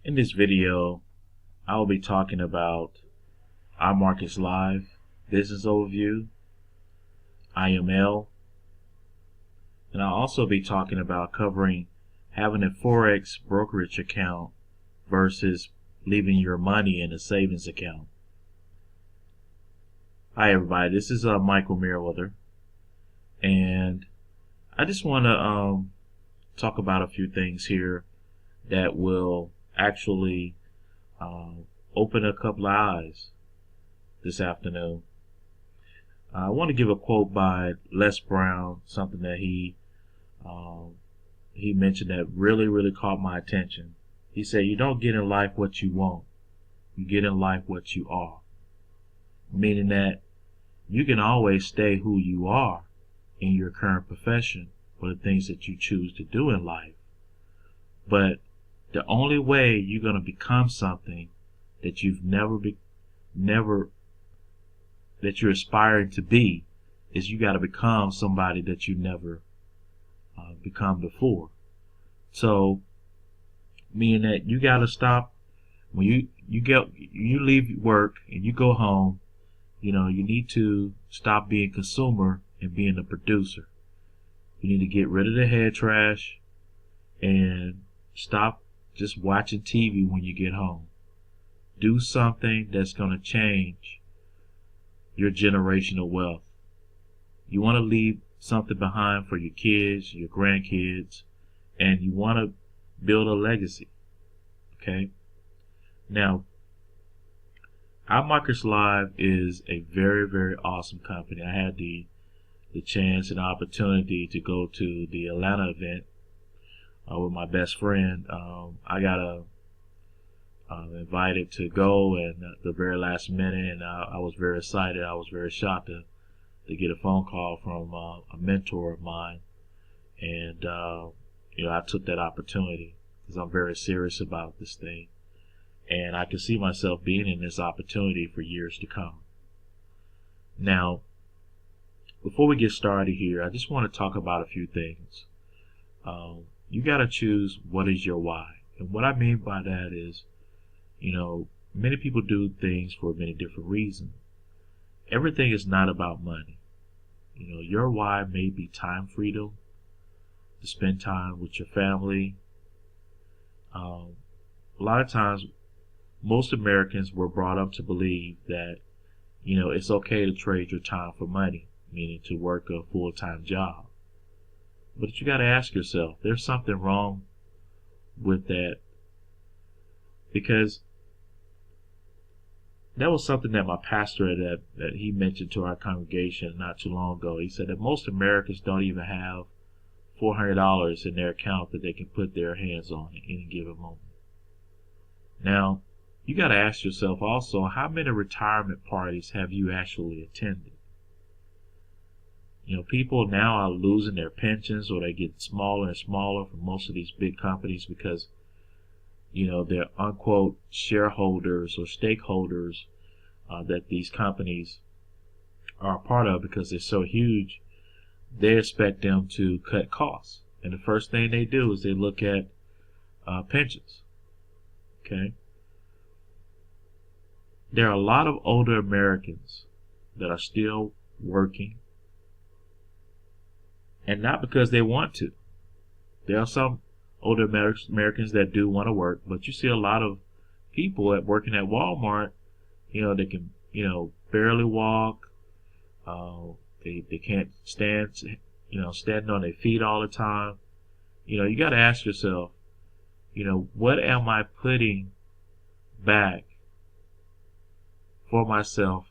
In this video, I will be talking about Imarketslive Business Overview, IML, and I'll also be talking about covering having a Forex Brokerage account versus leaving your money in a savings account. Hi everybody, this is Michael Merriweather, and I just want to talk about a few things here that will actually open a couple of eyes this afternoon. I want to give a quote by Les Brown, something that he mentioned that really caught my attention. He said, "You don't get in life what you want, you get in life what you are." Meaning that you can always stay who you are in your current profession or the things that you choose to do in life, but the only way you're going to become something that you've that you're aspiring to be is you got to become somebody that you never become before. So, meaning that you got to stop when you leave work and you go home. You need to stop being a consumer and being a producer. You need to get rid of the head trash and stop just watching TV when you get home. Do something that's going to change your generational wealth. You want to leave something behind for your kids, your grandkids, and you want to build a legacy. Okay? Now, Imarketslive is a very awesome company. I had the chance and opportunity to go to the Atlanta event with my best friend. I got invited to go, and at the very last minute, and I was very excited. I was very shocked to get a phone call from a mentor of mine, and I took that opportunity because I'm very serious about this thing, and I can see myself being in this opportunity for years to come. Now, before we get started here, I just want to talk about a few things. You got to choose what is your why, and what I mean by that is, many people do things for many different reasons. Everything is not about money. Your why may be time freedom, to spend time with your family. A lot of times, most Americans were brought up to believe that, it's okay to trade your time for money, meaning to work a full-time job. But you got to ask yourself, there's something wrong with that, because that was something that my pastor that he mentioned to our congregation not too long ago. He said that most Americans don't even have $400 in their account that they can put their hands on at any given moment. Now, you got to ask yourself also, how many retirement parties have you actually attended? People now are losing their pensions, or they get smaller and smaller for most of these big companies because they're unquote shareholders or stakeholders that these companies are a part of, because they're so huge, they expect them to cut costs. And the first thing they do is they look at pensions. Okay? There are a lot of older Americans that are still working, and not because they want to. There are some older Americans that do want to work, but you see a lot of people working at Walmart, they can, barely walk. They can't stand, standing on their feet all the time. You got to ask yourself, what am I putting back for myself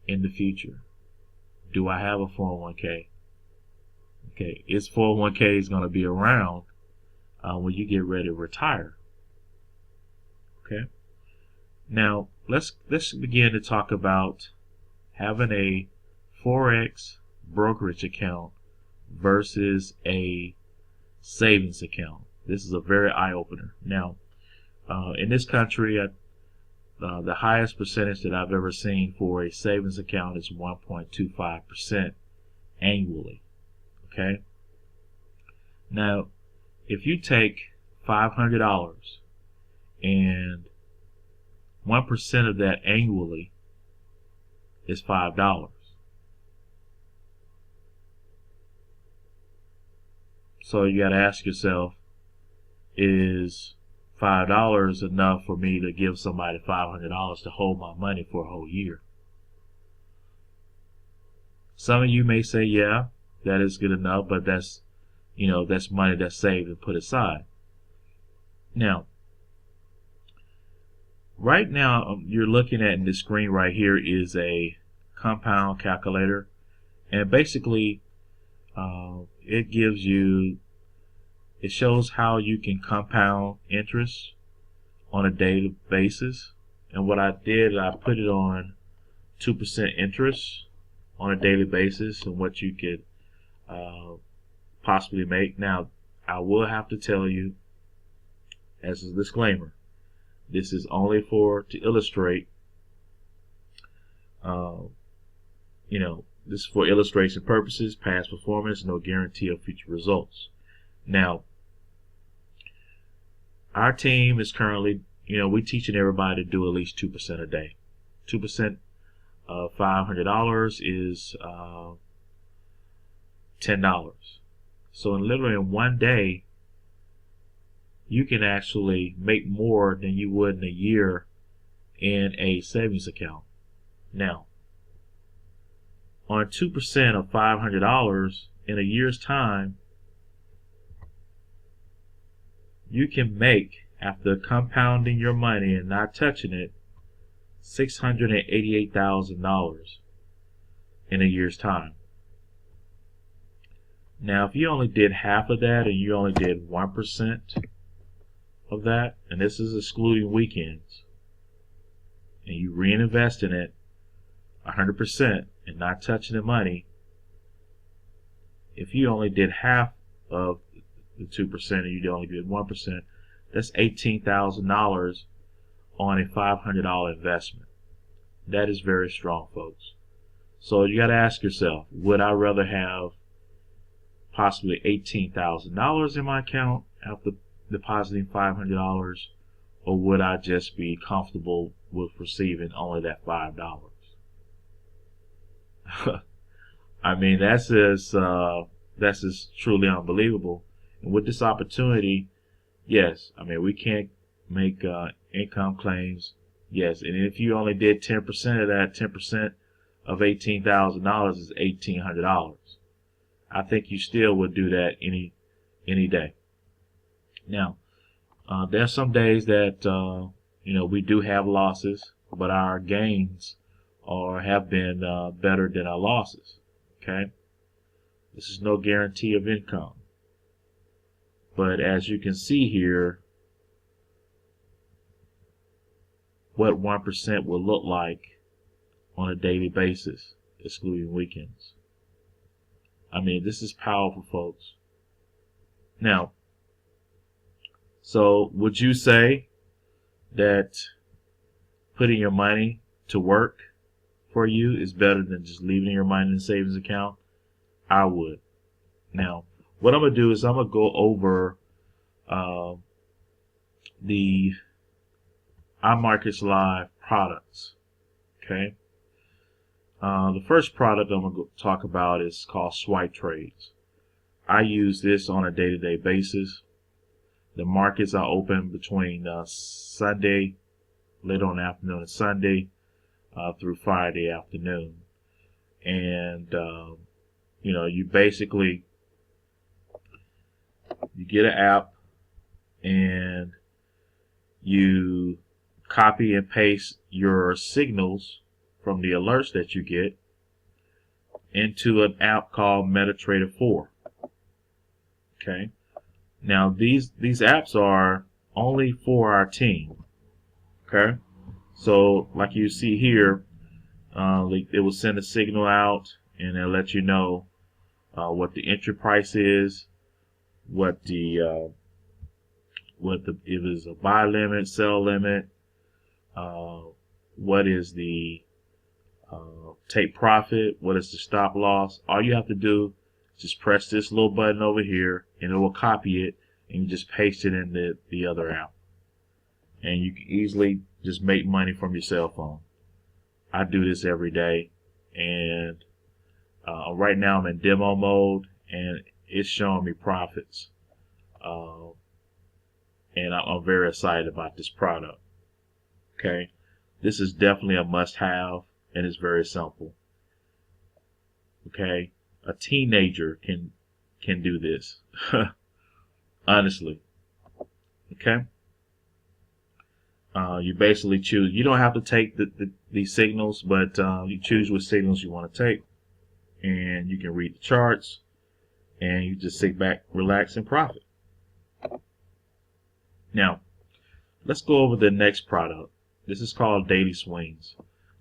in the future? Do I have a 401k? Okay, is 401k is going to be around when you get ready to retire? Okay. Now let's begin to talk about having a Forex brokerage account versus a savings account. This is a very eye-opener. Now, in this country, the highest percentage that I've ever seen for a savings account is 1.25% annually. Okay. Now, if you take $500 and 1% of that annually is $5. So you got to ask yourself, is $5 enough for me to give somebody $500 to hold my money for a whole year? Some of you may say, yeah, that is good enough, but that's, that's money that's saved and put aside. Now, right now, you're looking at the screen right here is a compound calculator, and basically, it shows how you can compound interest on a daily basis. And what I did, I put it on 2% interest on a daily basis, and what you could possibly make. Now, I will have to tell you, as a disclaimer, this is only to illustrate. This is for illustration purposes. Past performance, no guarantee of future results. Now, our team is currently, we're teaching everybody to do at least 2% a day. 2% of $500 is $10. So literally in one day, you can actually make more than you would in a year in a savings account. Now, on 2% of $500 in a year's time, you can make, after compounding your money and not touching it, $688,000 in a year's time. Now, if you only did half of that, and you only did 1% of that, and this is excluding weekends, and you reinvest in it 100% and not touching the money, if you only did half of the 2% and you only did 1%, that's $18,000 on a $500 investment. That is very strong, folks. So you got to ask yourself, would I rather have possibly $18,000 in my account after depositing $500, or would I just be comfortable with receiving only that $5? I mean, that's just truly unbelievable. And with this opportunity, yes, I mean, we can't make income claims. Yes, and if you only did 10% of that, 10% of $18,000 is $1,800. I think you still would do that any day. Now, there's some days that we do have losses, but our gains have been better than our losses. Okay, this is no guarantee of income, but as you can see here, what 1% will look like on a daily basis, excluding weekends. I mean, this is powerful, folks. Now, so would you say that putting your money to work for you is better than just leaving your money in a savings account? I would. Now, what I'm going to do is I'm going to go over the Imarketslive products. Okay. The first product I'm going to talk about is called Swipe Trades. I use this on a day-to-day basis. The markets are open between Sunday, later on afternoon, and Sunday through Friday afternoon. And you basically get an app and you copy and paste your signals from the alerts that you get into an app called MetaTrader 4. Okay. Now these apps are only for our team. Okay. So like you see here, it will send a signal out and it'll let you know what the entry price is, if it's a buy limit, sell limit, what is the take profit, what is the stop loss. All you have to do is just press this little button over here and it will copy it and you just paste it in the other app. and you can easily just make money from your cell phone. I do this every day, and right now I'm in demo mode, and it's showing me profits. And I'm very excited about this product. Okay, this is definitely a must-have, and it's very simple. Okay, a teenager can do this. Honestly. Okay. You basically choose. You don't have to take these signals, but you choose what signals you want to take, and you can read the charts, and you just sit back, relax, and profit. Now, let's go over the next product. This is called Daily Swings.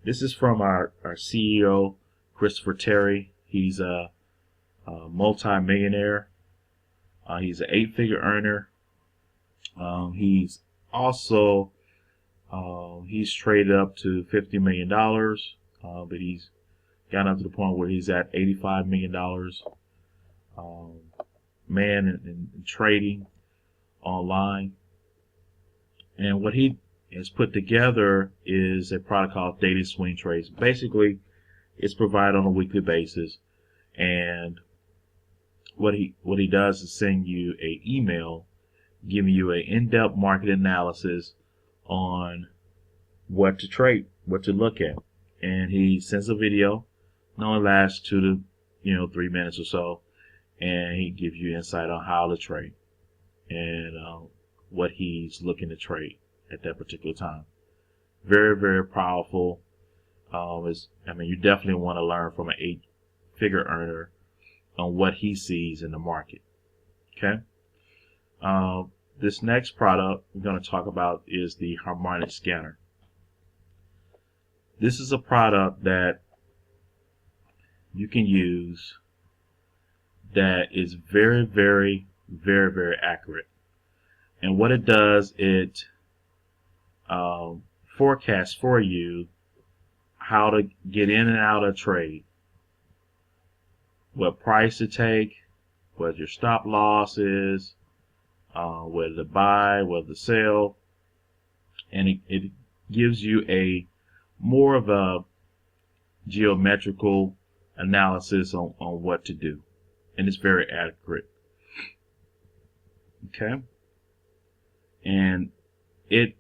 This is from our CEO, Christopher Terry. He's a multi-millionaire. He's an 8-figure earner. He's also he's traded up to $50 million, but he's gotten up to the point where he's at $85 million man in trading online. And what he has put together is a product called Daily Swing Trades. Basically, it's provided on a weekly basis, and what he does is send you an email giving you an in-depth market analysis on what to trade, what to look at. And he sends a video, it only lasts 2 to 3 minutes or so, and he gives you insight on how to trade and what he's looking to trade at that particular time. Very, very powerful. You definitely want to learn from an 8-figure earner on what he sees in the market. Okay. This next product we're going to talk about is the harmonic scanner. This is a product that you can use that is very, very, very, very accurate. And what it does, it forecasts for you how to get in and out of trade, what price to take, what your stop loss is, whether to buy, whether to sell, and it gives you a more of a geometrical analysis on what to do, and it's very accurate. Okay, and it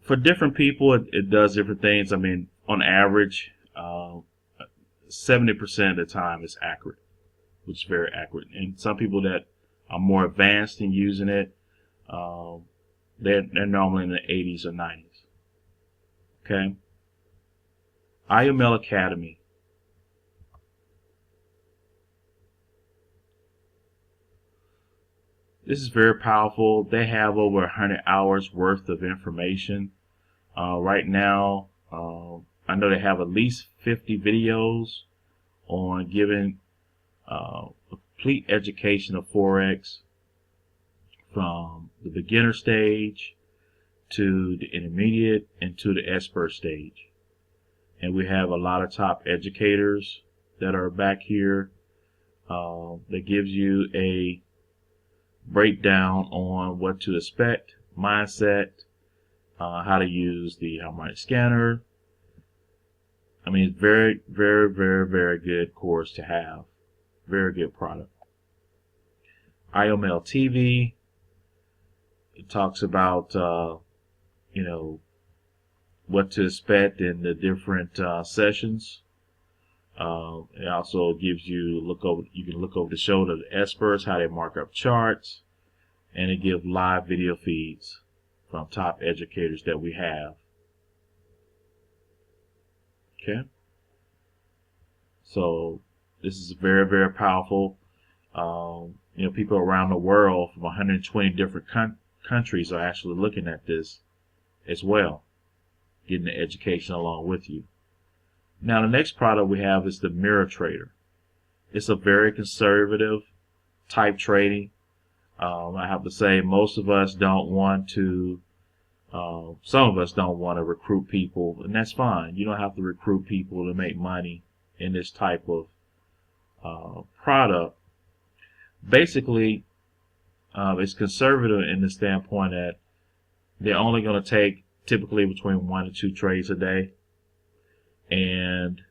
for different people it does different things. I mean, on average, 70% of the time it's accurate, which is very accurate. And some people that are more advanced in using it, they're normally in the 80s or 90s. Okay. IML Academy. This is very powerful. They have over 100 hours worth of information. Right now, I know they have at least 50 videos on giving a complete education of Forex from the beginner stage to the intermediate and to the expert stage. And we have a lot of top educators that are back here that gives you a breakdown on what to expect, mindset, how to use the harmonic scanner. I mean, it's very, very, very, very good course to have. Very good product. IML TV. It talks about what to expect in the different sessions. It also gives you you can look over the shoulder of the experts, how they mark up charts, and it gives live video feeds from top educators that we have. Okay, so this is very, very powerful. People around the world from 120 different countries are actually looking at this as well, getting the education along with you. Now, the next product we have is the Mirror Trader. It's a very conservative type trading. I have to say, most of us don't want to. Some of us don't want to recruit people, and that's fine. You don't have to recruit people to make money in this type of product. Basically, It's conservative in the standpoint that they're only going to take typically between 1 to 2 trades a day, and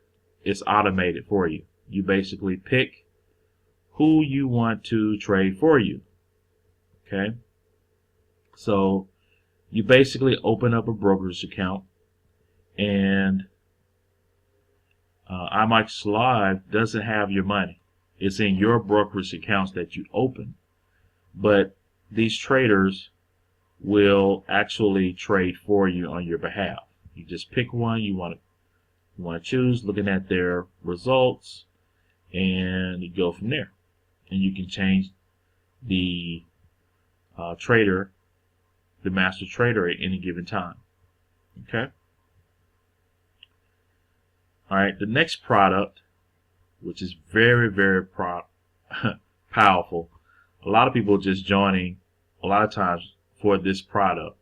it's automated for you. You basically pick who you want to trade for you. Okay, so you basically open up a brokerage account, and Imarketslive doesn't have your money. It's in your brokerage accounts that you open, but these traders will actually trade for you on your behalf. You just pick one you want to choose, looking at their results, and you go from there. And you can change the trader, the master trader, at any given time. Okay. All right. The next product, which is very, very powerful. A lot of people just joining a lot of times for this product,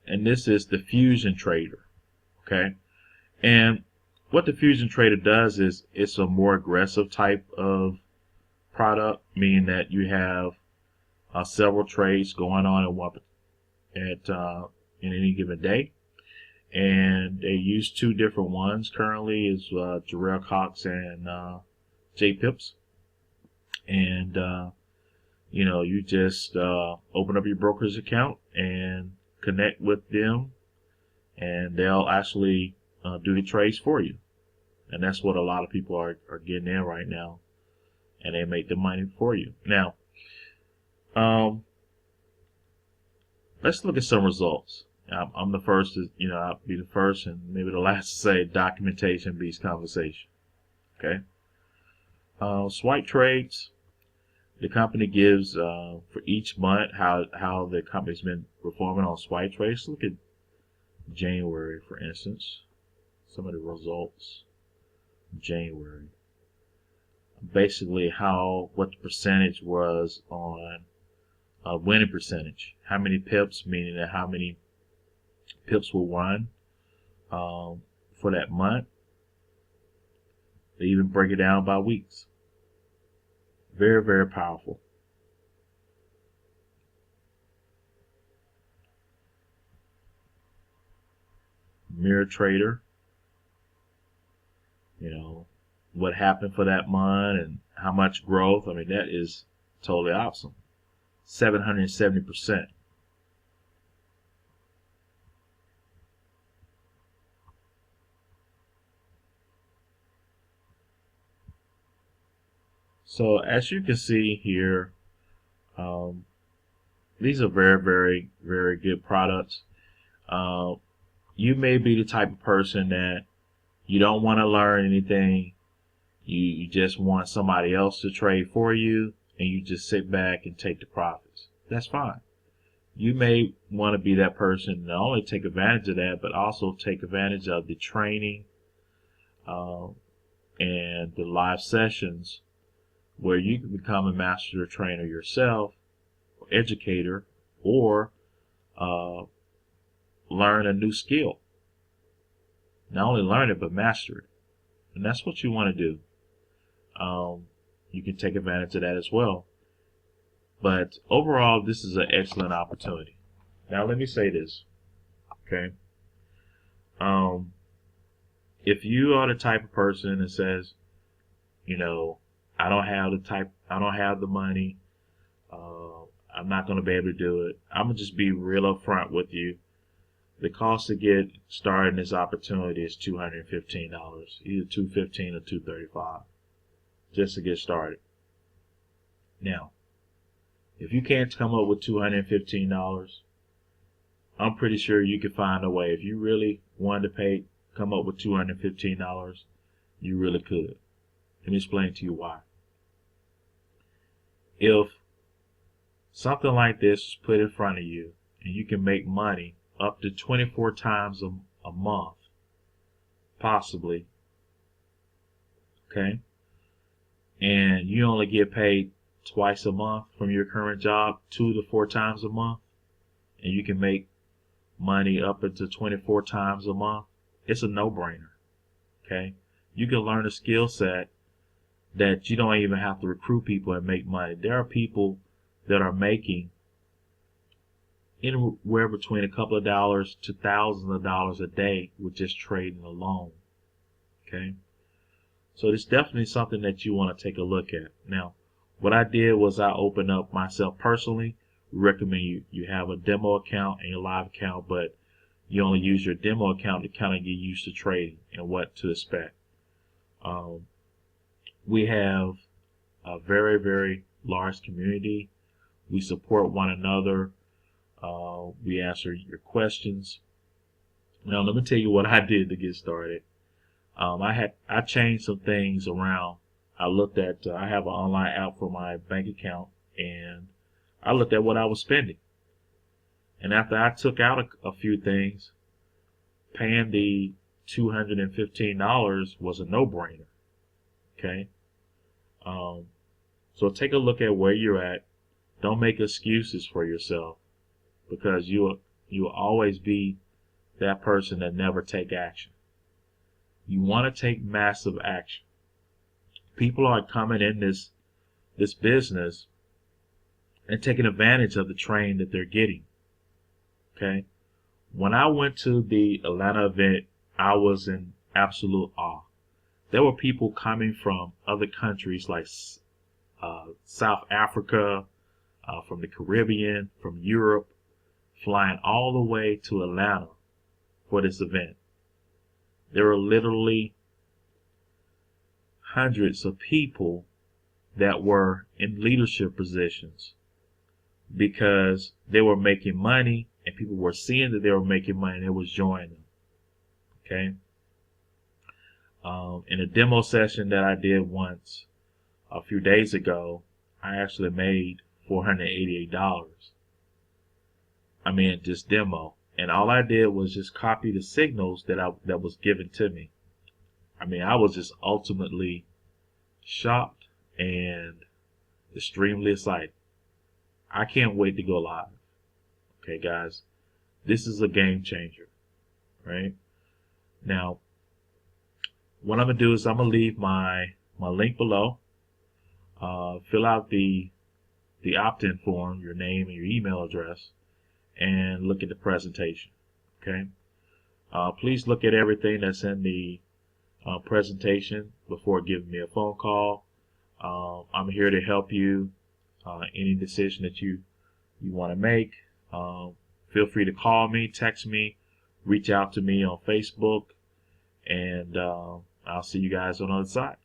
and this is the Fusion Trader. Okay, and what the Fusion Trader does is it's a more aggressive type of product, meaning that you have several trades going on in any given day, and they use 2 different ones currently, is Jarrell Cox and J Pips, and you just open up your broker's account and connect with them, and they'll actually do the trades for you. And that's what a lot of people are getting in right now, and they make the money for you. Now, let's look at some results. I'm the first I'll be the first and maybe the last to say documentation beats conversation. Okay. Swipe trades. The company gives for each month how the company's been performing on swipe trades. Look at January, for instance. Some of the results. January. Basically, what the percentage was on winning percentage. How many pips, meaning that how many pips will won for that month. They even break it down by weeks. Very, very powerful. Mirror Trader. What happened for that month and how much growth. I mean, that is totally awesome. 770%. So as you can see here, these are very, very, very good products. You may be the type of person that you don't want to learn anything. You just want somebody else to trade for you, and you just sit back and take the profits. That's fine. You may want to be that person, not only take advantage of that, but also take advantage of the training and the live sessions where you can become a master trainer yourself, or educator, or learn a new skill. Not only learn it, but master it. And that's what you want to do. You can take advantage of that as well. But overall, this is an excellent opportunity. Now, let me say this. Okay. If you are the type of person that says, I don't have the money, I'm not going to be able to do it, I'm going to just be real upfront with you. The cost to get started in this opportunity is $215, either $215 or $235, just to get started. Now, if you can't come up with $215, I'm pretty sure you can find a way. If you really wanted to come up with $215, you really could. Let me explain to you why. If something like this is put in front of you and you can make money up to 24 times a month, possibly, okay, and you only get paid twice a month from your current job, 2 to 4 times a month, and you can make money up into 24 times a month, it's a no-brainer. Okay, you can learn a skill set that you don't even have to recruit people and make money. There are people that are making anywhere between a couple of dollars to thousands of dollars a day with just trading alone. Okay, so it's definitely something that you want to take a look at. Now, what I did was I opened up myself personally. Recommend you have a demo account and a live account, but you only use your demo account to kind of get used to trading and what to expect. We have a very, very large community. We support one another. We answer your questions. Now, let me tell you what I did to get started. I changed some things around. I looked at I have an online app for my bank account, and I looked at what I was spending. And after I took out a few things, paying the $215 was a no-brainer. Okay, so take a look at where you're at. Don't make excuses for yourself, because you'll always be that person that never take action. You want to take massive action. People are coming in this business and taking advantage of the train that they're getting. Okay, when I went to the Atlanta event, I was in absolute awe. There were people coming from other countries like South Africa, from the Caribbean, from Europe, flying all the way to Atlanta for this event. There were literally hundreds of people that were in leadership positions because they were making money, and people were seeing that they were making money and they was joining them. Okay. In a demo session that I did once a few days ago, I actually made $488. I mean, just demo, and all I did was just copy the signals that was given to me. I mean, I was just ultimately shocked and extremely excited. I can't wait to go live. Okay, guys, this is a game changer, right? Now, what I'm gonna do is I'm gonna leave my link below. Fill out the opt-in form, your name and your email address, and look at the presentation. Okay. Please look at everything that's in the presentation before giving me a phone call. I'm here to help you. Any decision that you want to make, feel free to call me, text me, reach out to me on Facebook, and I'll see you guys on the other side.